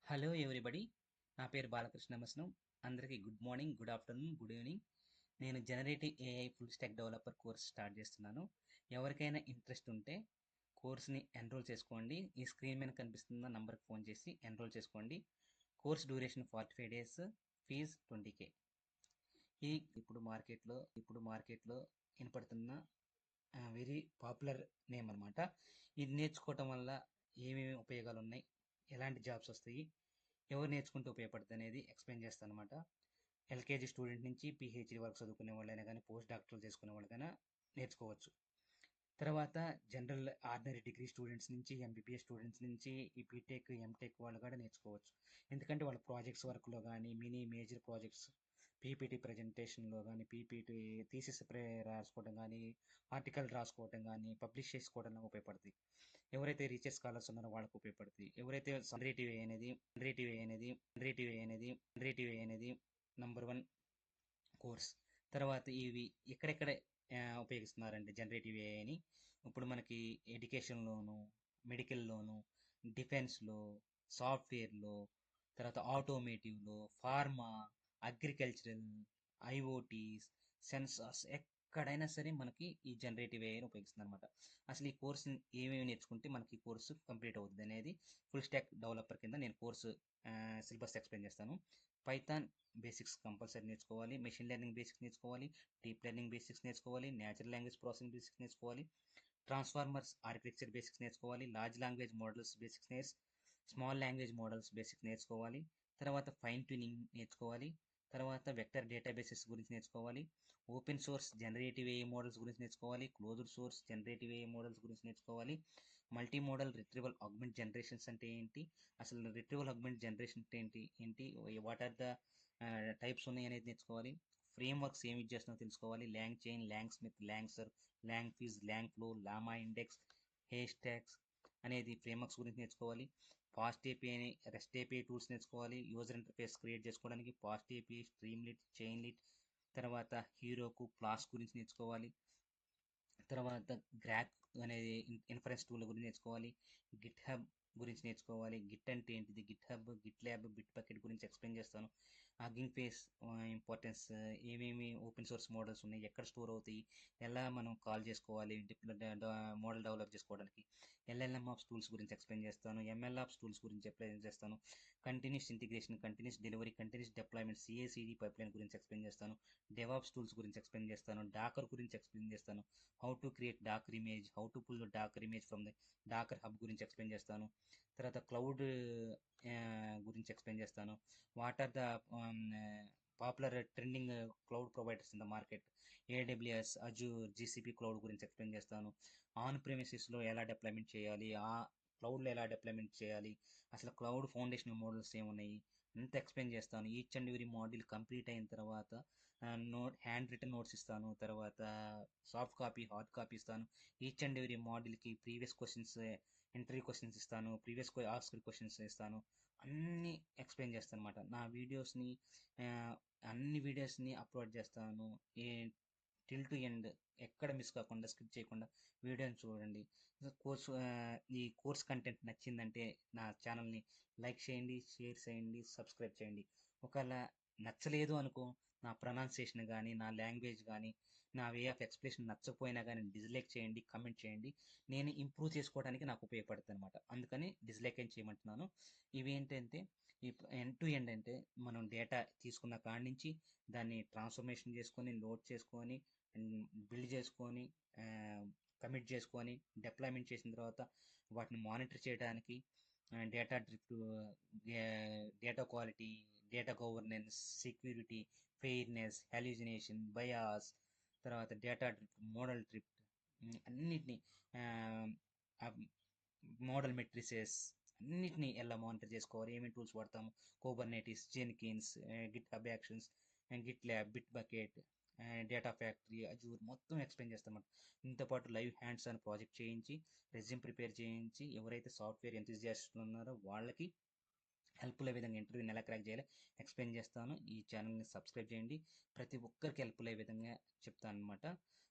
Hello everybody. నా పేరు బాలకృష్ణ మస్ను. అందరికీ good morning, good afternoon, good evening. నేను generative AI full stack developer course start చేస్తున్నాను. ఎవరికైనా ఇంట్రెస్ట్ ఉంటే కోర్స్ని ఎన్రోల్ చేసుకోండి. ఈ స్క్రీన్ మీద కనిపిస్తున్న నంబర్కి ఫోన్ చేసి ఎన్రోల్ చేసుకోండి. Course duration 45 days, fee 20K. ఈ ఇప్పుడు మార్కెట్లో వినపడుతున్న వెరీ పాపులర్ నేమ్ అనమాట. ఇది నేర్చుకోవటం వల్ల ఏమేమి ఉపయోగాలు ఉన్నాయి, ఎలాంటి జాబ్స్ వస్తాయి, ఎవరు నేర్చుకుంటే ఉపయోగపడుతుంది అనేది ఎక్స్ప్లెయిన్ చేస్తాను అనమాట. ఎల్కేజీ స్టూడెంట్ నుంచి పిహెచ్డి వరకు చదువుకునే వాళ్ళైనా కానీ, పోస్ట్ డాక్టర్లు చేసుకునే వాళ్ళకైనా నేర్చుకోవచ్చు. తర్వాత జనరల్ ఆర్డినరీ డిగ్రీ స్టూడెంట్స్ నుంచి, ఎంబీబీఎస్ స్టూడెంట్స్ నుంచి, ఈ బీటెక్ ఎంటెక్ వాళ్ళు కూడా నేర్చుకోవచ్చు. ఎందుకంటే వాళ్ళ ప్రాజెక్ట్స్ వర్క్లో కానీ, మినీ మేజర్ ప్రాజెక్ట్స్, పీపీటీ ప్రజెంటేషన్లో కానీ, పీపీటీ థీసిస్ రాసుకోవడం కానీ, ఆర్టికల్ రాసుకోవడం కానీ, పబ్లిష్ చేసుకోవడంలో ఉపయోగపడుతుంది. ఎవరైతే రీసెర్చ్ స్కాలర్స్ ఉన్నారో వాళ్ళకు ఉపయోగపడుతుంది. ఎవరైతే జనరేటివ్ అనేది నంబర్ 1 కోర్స్. తర్వాత ఇవి ఎక్కడెక్కడ ఉపయోగిస్తున్నారంటే జనరేటివ్ ఏఐని ఇప్పుడు మనకి ఎడ్యుకేషన్లోను, మెడికల్లోను, డిఫెన్స్లో, సాఫ్ట్వేర్లో, తర్వాత ఆటోమేటివ్లో, ఫార్మా, అగ్రికల్చరల్, ఐఓటీస్, సెన్సార్స్, ఎక్కడైనా సరే మనకి ఈ జనరేటివ్ ఏఐని ఉపయోగిస్తుంది అనమాట. అసలు ఈ కోర్స్ ఏమేమి నేర్చుకుంటే మనకి ఈ కోర్సు కంప్లీట్ అవుతుంది అనేది ఫుల్ స్టాక్ డెవలపర్ కింద నేను కోర్సు సిలబస్ ఎక్స్ప్లెయిన్ చేస్తాను. పైథాన్ బేసిక్స్ కంపల్సరీ నేర్చుకోవాలి, మెషిన్ లెర్నింగ్ బేసిక్స్ నేర్చుకోవాలి, డీప్ లెర్నింగ్ బేసిక్స్ నేర్చుకోవాలి, న్యాచురల్ లాంగ్వేజ్ ప్రాసెసింగ్ బేసిక్స్ నేర్చుకోవాలి, ట్రాన్స్ఫార్మర్స్ ఆర్కిటెక్చర్ బేసిక్స్ నేర్చుకోవాలి, large language models basics small language models basics నేర్చుకోవాలి, తర్వాత ఫైన్ ట్యూనింగ్ నేర్చుకోవాలి, తర్వాత వెక్టర్ డేటాబేసెస్ గురించి నేర్చుకోవాలి, open source generative AI models గురించి నేర్చుకోవాలి, closed source generative AI models గురించి నేర్చుకోవాలి, multi modal retrieval augment generations అంటే ఏంటి, అసలు రిట్రీవల్ ఆగ్మెంట్ జనరేషన్ అంటే ఏంటి, వాట్ ఆర్ ద టైప్స్ ఉన్నాయి అనేది నేర్చుకోవాలి, ఫ్రేమ్ వర్క్స్ ఏమి యూజ్ చేస్తున్నారో తెలుసుకోవాలి, LangChain, LangSmith, LangServe, Langfuse, LangFlow, LlamaIndex, Haystack అనేది ఫ్రేమ్ వర్క్స్ గురించి నేర్చుకోవాలి, fast API, rest API tools నేర్చుకోవాలి, యూజర్ ఇంటర్ఫేస్ క్రియేట్ చేసుకోవడానికి fast API, Streamlit, Chainlit, తర్వాత Heroku class గురించి నేర్చుకోవాలి, తర్వాత Grok అనేది ఇన్ఫరెన్స్ టూల్ గురించి నేర్చుకోవాలి, గిట్ హబ్ గురించి నేర్చుకోవాలి, గిట్ అంటే ఏంటిది, GitHub, GitLab, Bitbucket గురించి ఎక్స్ప్లెయిన్ చేస్తాను, హగ్గింగ్ ఫేస్ ఇంపార్టెన్స్, ఏమేమి ఓపెన్ సోర్స్ మోడల్స్ ఉన్నాయి, ఎక్కడ స్టోర్ అవుతాయి, ఎలా మనం కాల్ చేసుకోవాలి మోడల్ డెవలప్ చేసుకోవడానికి, ఎల్ఎల్ఎం ఆప్స్ టూల్స్ గురించి ఎక్స్ప్లెయిన్ చేస్తాను, ఎంఎల్ ఆప్స్ టూల్స్ గురించి ఎక్స్ప్లెయిన్ చేస్తాను, continuous integration, continuous delivery, continuous deployment, CICD pipeline గురించి ఎక్స్ప్లెయిన్ చేస్తాను, డెవాప్స్ టూల్స్ గురించి ఎక్స్ప్లెయిన్ చేస్తాను, డాకర్ గురించి ఎక్స్ప్లెయిన్ చేస్తాను, how to create Docker image, how to pull Docker image from the Docker Hub గురించి explain చేస్తాను, తర్వాత క్లౌడ్ గురించి ఎక్స్ప్లెయిన్ చేస్తాను, what are the popular trending cloud providers in the market, AWS, Azure, GCP cloud గురించి explain చేస్తాను, on ప్రెమిసెస్లో ఎలా deployment చేయాలి, ఆ క్లౌడ్లో ఎలా డిప్లాయ్మెంట్ చేయాలి, అసలు క్లౌడ్ ఫౌండేషన్ మోడల్స్ ఏమున్నాయి అంత ఎక్స్ప్లెయిన్ చేస్తాను. Each and every module complete అయిన తర్వాత హ్యాండ్ రిటర్న్ నోట్స్ ఇస్తాను, తర్వాత సాఫ్ట్ కాపీ, హార్డ్ కాపీ ఇస్తాను. ఈచ్ అండ్ ఎవరీ మాడ్యూల్కి ప్రీవియస్ క్వశ్చన్స్, ఇంటర్వ్యూ క్వశ్చన్స్ ఇస్తాను, ప్రీవియస్ ఆస్క్డ్ క్వశ్చన్స్ ఇస్తాను, అన్నీ ఎక్స్ప్లెయిన్ చేస్తాను అనమాట. నా వీడియోస్ని అన్ని వీడియోస్ని అప్లోడ్ చేస్తాను. ఏ టిల్ టు ఎండ్ ఎక్కడ మిస్ కాకుండా, స్కిప్ చేయకుండా వీడియోని చూడండి. కోర్స్ ఈ కోర్స్ కంటెంట్ నచ్చిందంటే నా ఛానల్ని లైక్ చేయండి, షేర్ చేయండి, సబ్స్క్రైబ్ చేయండి. ఒకవేళ నచ్చలేదు అనుకో, నా ప్రొనౌన్సియేషన్ కానీ, నా లాంగ్వేజ్ కానీ, నా వే ఆఫ్ ఎక్స్ప్లెనేషన్ నచ్చకపోయినా కానీ డిస్లైక్ చేయండి, కమెంట్ చేయండి. నేను ఇంప్రూవ్ చేసుకోవడానికి నాకు ఉపయోగపడుతుంది అనమాట. అందుకని డిస్లైక్ అని చేయమంటున్నాను. ఇవి ఏంటంటే ఈ ఎండ్ టు ఎండ్ అంటే మనం డేటా తీసుకున్న కాడి నుంచి దాన్ని ట్రాన్స్ఫర్మేషన్ చేసుకొని, లోడ్ చేసుకొని, బిల్డ్ చేసుకొని, కమిట్ చేసుకొని, డిప్లాయ్మెంట్ చేసిన తర్వాత వాటిని మానిటర్ చేయడానికి, data drift, data quality, data governance, security, fairness, hallucination, bias, తర్వాత డేటా డ్రిఫ్ట్, మోడల్ డ్రిఫ్ట్, అన్నిటినీ మోడల్ మెట్రిసెస్ అన్నిటినీ ఎలా మానిటర్ చేసుకోవాలి, ఏమేమి టూల్స్ వాడతాము, Kubernetes, Jenkins, GitHub Actions, GitLab, Bitbucket, Data Factory, Azure మొత్తం explain చేస్తామన్నమాట. దీంతో పాటు లైవ్ హ్యాండ్స్ ఆన్ ప్రాజెక్ట్ చేయించి, రెజ్యూమ్ ప్రిపేర్ చేయించి, ఎవరైతే సాఫ్ట్వేర్ ఎంతూజియాస్టులు ఉన్నారో వాళ్ళకి హెల్ప్ఫుల్ అయ్యే విధంగా ఇంటర్వ్యూని ఎలా క్రాక్ చేయాలో ఎక్స్ప్లెయిన్ చేస్తాను. ఈ ఛానల్ని సబ్స్క్రైబ్ చేయండి. ప్రతి ఒక్కరికి హెల్ప్ఫుల్ అయ్యే విధంగా చెప్తాను అనమాట.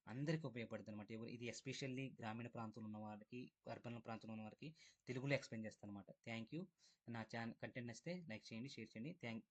అందరికీ ఉపయోగపడుతుంది అనమాట. ఇది ఎస్పెషల్లీ గ్రామీణ ప్రాంతంలో ఉన్న వారికి, అర్బన్ ప్రాంతంలో ఉన్న వారికి తెలుగులో ఎక్స్ప్లెయిన్ చేస్తాను అనమాట. Thank you. నా కంటెంట్ నచ్చితే లైక్ చేయండి, షేర్ చేయండి.